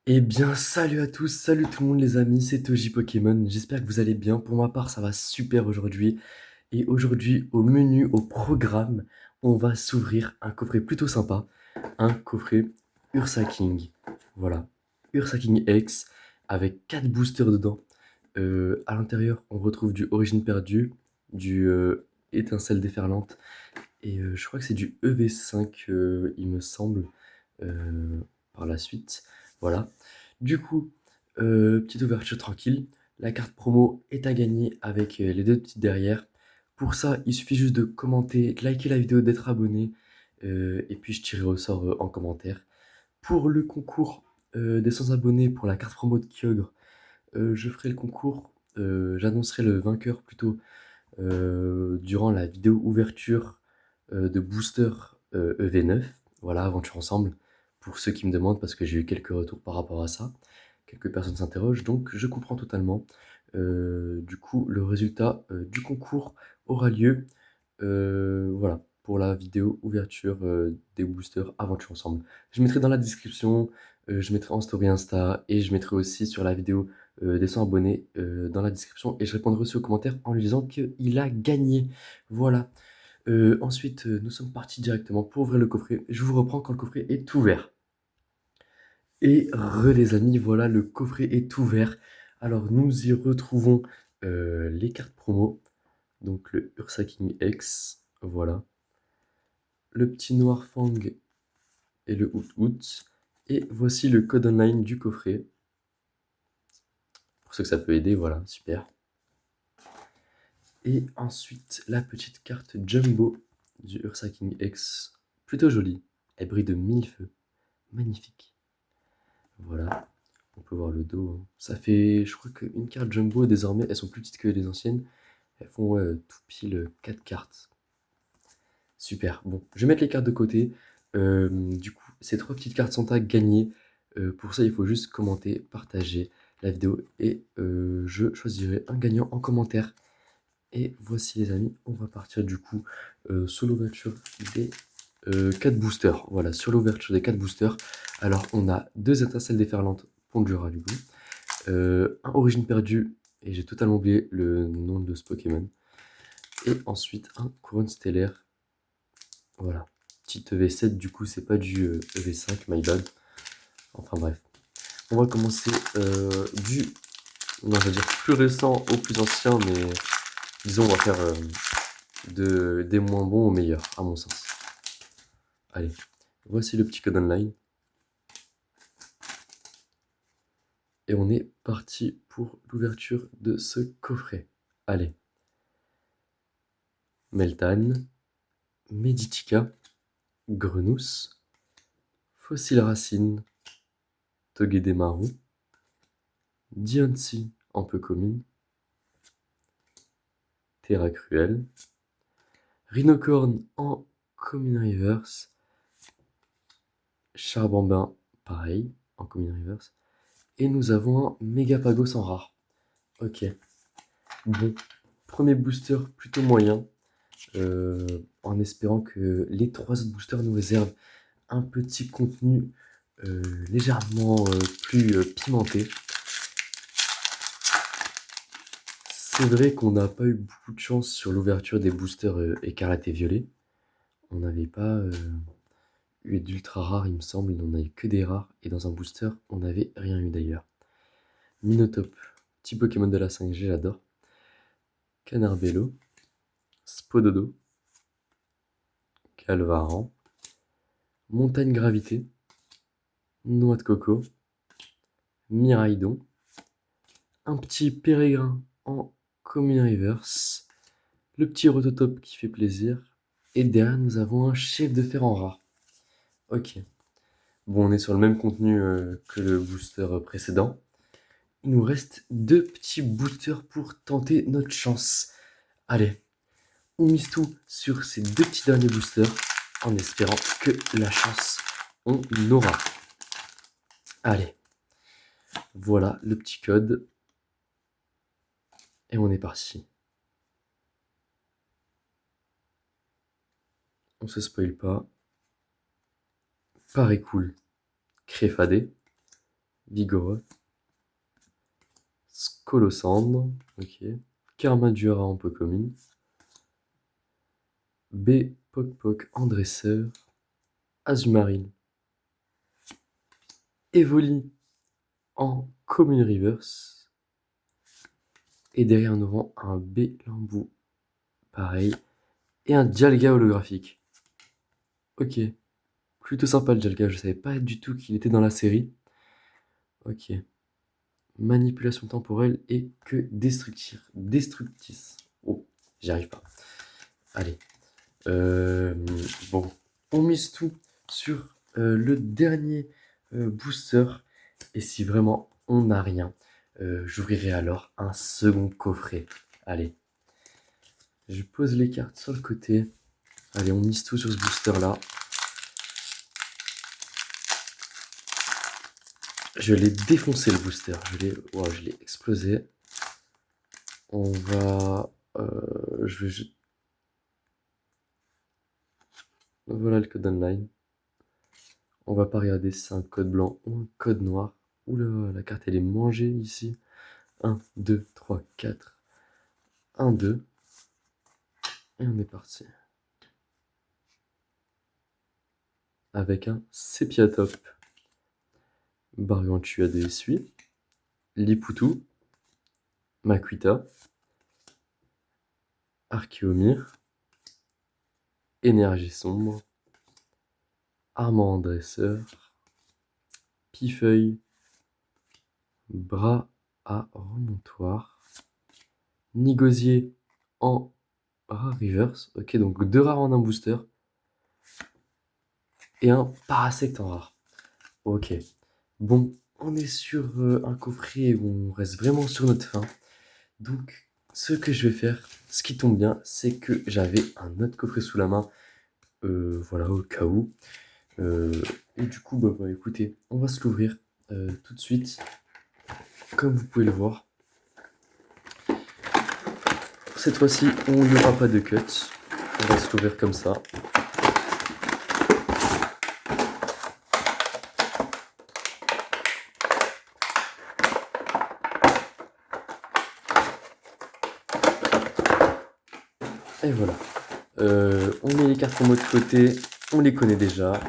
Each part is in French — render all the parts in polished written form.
Eh bien, salut à tous, salut tout le monde les amis, c'est Toji Pokémon, j'espère que vous allez bien. Pour ma part, ça va super aujourd'hui. Et aujourd'hui, au menu, au programme, on va s'ouvrir un coffret plutôt sympa, un coffret Ursa King. Voilà, Ursa King X avec 4 boosters dedans. À l'intérieur, on retrouve du Origine Perdue, du Étincelle Déferlante, et je crois que c'est du EV5, il me semble, euh, par la suite. Voilà. Du coup, petite ouverture tranquille. La carte promo est à gagner avec les deux petites derrière. Pour ça, il suffit juste de commenter, de liker la vidéo, d'être abonné. Et puis je tirerai au sort en commentaire. Pour le concours des 100 abonnés pour la carte promo de Kyogre, je ferai le concours. J'annoncerai le vainqueur plutôt durant la vidéo ouverture de booster EV9. Voilà, aventure ensemble. Pour ceux qui me demandent, parce que j'ai eu quelques retours par rapport à ça. Quelques personnes s'interrogent, donc je comprends totalement. Du coup, le résultat du concours aura lieu, voilà, pour la vidéo ouverture des boosters Aventure Ensemble. Je mettrai dans la description, je mettrai en story Insta et je mettrai aussi sur la vidéo des 100 abonnés dans la description et je répondrai aussi aux commentaires en lui disant qu'il a gagné. Voilà. Ensuite, nous sommes partis directement pour ouvrir le coffret. Je vous reprends quand le coffret est ouvert. Et les amis, voilà, le coffret est ouvert. Alors nous y retrouvons les cartes promo. Donc le Ursa King X, voilà. Le petit Noir Fang et le Hoot Hoot. Et voici le code online du coffret. Pour ceux que ça peut aider, voilà, super. Et ensuite, la petite carte Jumbo du Ursa King X. Plutôt jolie. Elle brille de mille feux. Magnifique. Voilà. On peut voir le dos, hein. Ça fait, je crois qu'une carte Jumbo, désormais, elles sont plus petites que les anciennes. Elles font ouais, tout pile 4 cartes. Super. Bon, je vais mettre les cartes de côté. Du coup, ces 3 petites cartes sont à gagner. Pour ça, il faut juste commenter, partager la vidéo et je choisirai un gagnant en commentaire. Et voici les amis, on va partir du coup sur l'ouverture des 4 boosters. Voilà, sur l'ouverture des 4 boosters. Alors, on a 2 étincelles déferlantes Pondura du coup. Un Origine Perdue, et j'ai totalement oublié le nom de ce Pokémon. Et ensuite, un Couronne Stellaire. Voilà. Petite EV7, du coup, c'est pas du EV5, my bad. Enfin bref. On va commencer du, non, je vais dire plus récent au plus ancien, mais disons, on va faire des moins bons aux meilleurs, à mon sens. Allez, voici le petit code online. Et on est parti pour l'ouverture de ce coffret. Allez. Meltan, Meditica, Grenousse, Fossile Racine, Togedemaru, Diancie en peu commune, Terra Cruel, Rhinocorn en commune reverse, Charbambin pareil en commune reverse, et nous avons un Megapagos en rare. Ok, bon, premier booster plutôt moyen, en espérant que les 3 autres boosters nous réservent un petit contenu légèrement plus pimenté. C'est vrai qu'on n'a pas eu beaucoup de chance sur l'ouverture des boosters écarlate et violet. On n'avait pas eu d'ultra rares, il me semble, on n'en a eu que des rares. Et dans un booster, on n'avait rien eu d'ailleurs. Minotape, petit Pokémon de la 5G, j'adore. Canarbello, Spododo, Calvaran, Montagne Gravité, Noix de Coco, Miraidon, un petit Pérégrin en Commune Reverse, le petit Rototope qui fait plaisir, et derrière nous avons un chef de fer en rare. Ok. Bon, on est sur le même contenu que le booster précédent. Il nous reste 2 petits boosters pour tenter notre chance. Allez, on mise tout sur ces 2 petits derniers boosters en espérant que la chance, on aura. Allez, voilà le petit code. Et on est parti. On se spoil pas. Pareil cool. Créfadé. Vigoroth, Scolosandre, ok. Carmadura en peu commune. B. Poc en dresseur. Azumarill. Evoli en commune reverse. Et derrière nous avons un B. Lambou, pareil. Et un Dialga holographique. Ok. Plutôt sympa le Dialga, je savais pas du tout qu'il était dans la série. Ok. Manipulation temporelle et que destructis. Oh, j'y arrive pas. Allez. Bon, on mise tout sur le dernier booster. Et si vraiment on n'a rien, j'ouvrirai alors un second coffret. Allez. Je pose les cartes sur le côté. Allez, on mise tout sur ce booster-là. Je l'ai défoncé le booster. Je l'ai explosé. On va... Voilà le code online. On va pas regarder si c'est un code blanc ou un code noir. Oula, la carte elle est mangée ici. 1, 2, 3, 4. 1, 2. Et on est parti. Avec un Sépia Top. Bargantua de Essuie. Lipoutou. Makuita. Archéomir. Énergie sombre. Armand dresseur. Pifeuille. Bras à remontoir. Nigosier en rare reverse. Ok, donc 2 rares en un booster. Et un Parasect en rare. Ok. Bon, on est sur un coffret où on reste vraiment sur notre fin. Donc, ce que je vais faire, ce qui tombe bien, c'est que j'avais un autre coffret sous la main. Voilà, au cas où. Et du coup, bah, écoutez, on va se l'ouvrir tout de suite. Comme vous pouvez le voir. Cette fois-ci, on n'y aura pas de cut. On va se l'ouvrir comme ça. Et voilà. On met les cartes en mode côté. On les connaît déjà.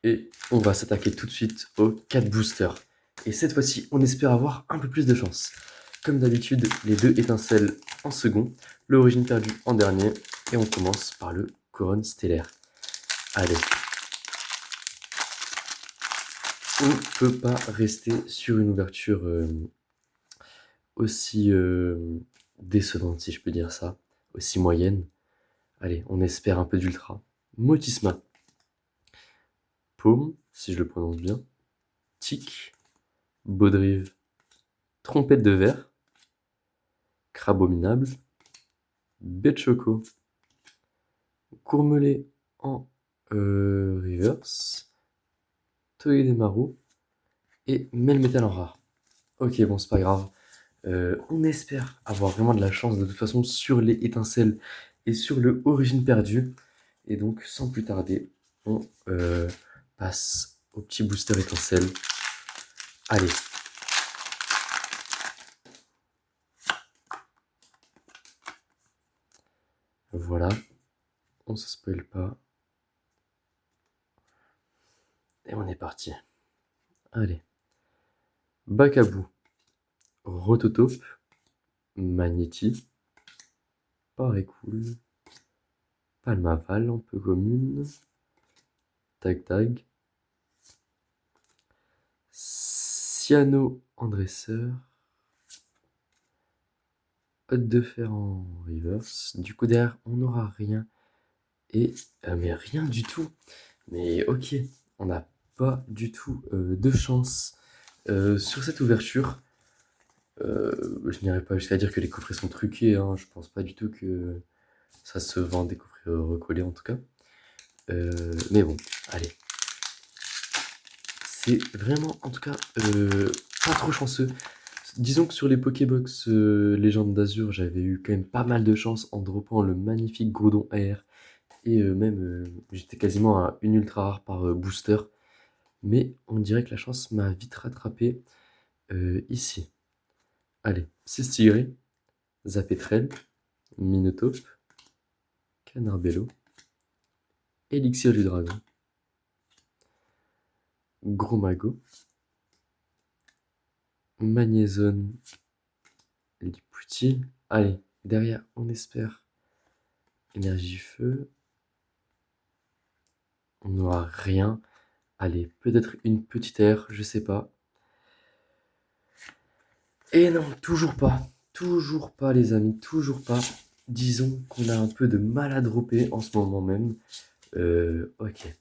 Et on va s'attaquer tout de suite aux 4 boosters. Et cette fois-ci, on espère avoir un peu plus de chance. Comme d'habitude, les 2 étincelles en second, l'origine perdue en dernier. Et on commence par le couronne stellaire. Allez. On ne peut pas rester sur une ouverture aussi décevante, si je peux dire ça. Aussi moyenne. Allez, on espère un peu d'ultra. Motisma. Paume, si je le prononce bien. Tic. Baudrive. Trompette de verre. Crabominable. Betchoco. Courmelet en reverse. Toedemaru. Et Melmetal en rare. Ok, bon, c'est pas grave. On espère avoir vraiment de la chance de toute façon sur les étincelles et sur le origine perdue. Et donc, sans plus tarder, on passe au petit booster étincelle. Allez. Voilà. On se spoil pas. Et on est parti. Allez. Bacabou. Rototope. Magnéti. Parecool. Palmaval en peu commune. Tag Tag. Cyano en dresseur. Hôte de fer en reverse. Du coup derrière on n'aura rien. Et mais rien du tout. Mais ok, on n'a pas du tout de chance sur cette ouverture. Je n'irai pas jusqu'à dire que les coffrets sont truqués, hein. Je pense pas du tout que ça se vend des coffrets recollés en tout cas. Mais bon, allez. C'est vraiment en tout cas pas trop chanceux. Disons que sur les Pokébox Légende d'Azur, j'avais eu quand même pas mal de chance en droppant le magnifique Groudon AR. Et même, j'étais quasiment à une ultra rare par booster. Mais on dirait que la chance m'a vite rattrapé ici. Allez, Sistigré, Zapetrel, Minotaure, Canarbello, Élixir du Dragon, Gros Mago, Magnézone, Lipouti. Allez, derrière, on espère Énergie Feu. On n'aura rien. Allez, peut-être une petite aire, je sais pas. Et non, toujours pas. Toujours pas, les amis, toujours pas. Disons qu'on a un peu de mal à dropper en ce moment même. Ok.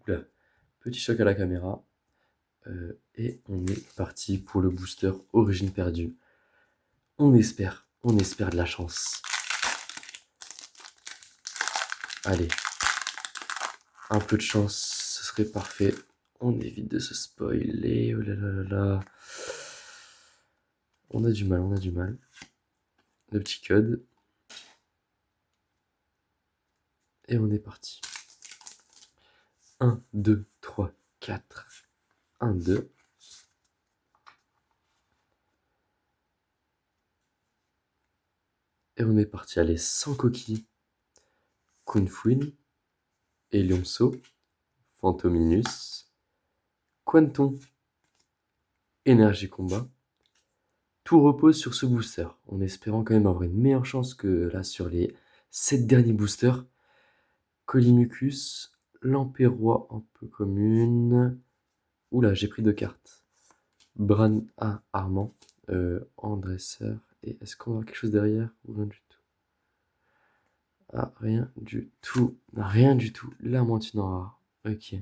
Oula. Petit choc à la caméra. Et on est parti pour le booster Origine perdue. On espère de la chance. Allez, un peu de chance, ce serait parfait. On évite de se spoiler. Oh là là là là. On a du mal, on a du mal. Le petit code. Et on est parti. 1, 2, 3, 4. 1, 2. Et on est parti. Allez, sans coquille. Kunfuin. Elionceau. Phantominus. Quanton. Énergie combat. Tout repose sur ce booster, en espérant quand même avoir une meilleure chance que là sur les 7 derniers boosters. Colimucus, Lampérois un peu commune. Oula, j'ai pris 2 cartes. Bran Armand, en dresseur. Et est-ce qu'on a quelque chose derrière ou rien du tout? Ah, rien du tout. Rien du tout. La moitié rare. Ok.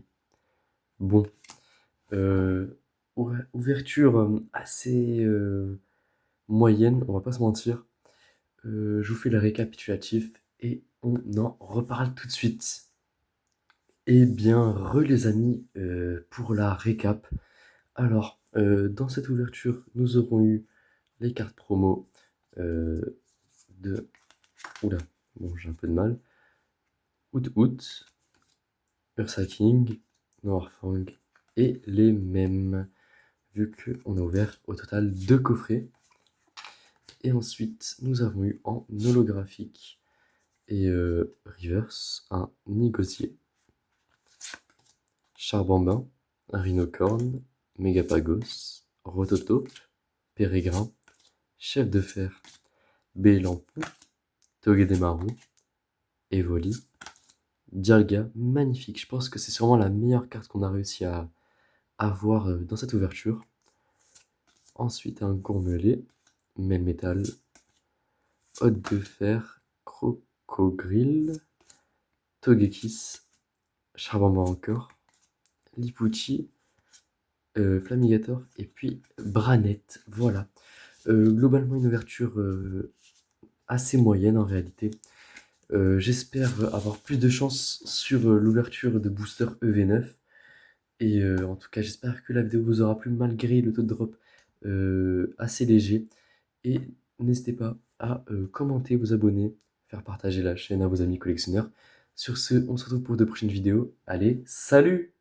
Bon. Ouverture assez moyenne, on va pas se mentir. Je vous fais le récapitulatif et on en reparle tout de suite. Eh bien, les amis, pour la récap. Alors, dans cette ouverture, nous aurons eu les cartes promo de... Oula, bon, j'ai un peu de mal. Out, Ursa King, Noirfang et les mêmes, vu qu'on a ouvert au total 2 coffrets. Et ensuite, nous avons eu en holographique et reverse un négocié, Charbambin, Rhinocorne, Mégapagos, Rototope, Pérégrin, Chef de Fer, Bélampou, Togedemaru, Evoli, Dialga, magnifique. Je pense que c'est sûrement la meilleure carte qu'on a réussi à avoir dans cette ouverture. Ensuite, un Gourmelet, Melmetal, Hôte de Fer, Crocogrill, Togekiss, Charbambin encore, Lipouchi, Flamigator et puis Branette. Voilà. Globalement, une ouverture assez moyenne en réalité. J'espère avoir plus de chance sur l'ouverture de booster EV9. Et en tout cas, j'espère que la vidéo vous aura plu malgré le taux de drop assez léger. Et n'hésitez pas à commenter, vous abonner, faire partager la chaîne à vos amis collectionneurs. Sur ce, on se retrouve pour de prochaines vidéos. Allez, salut!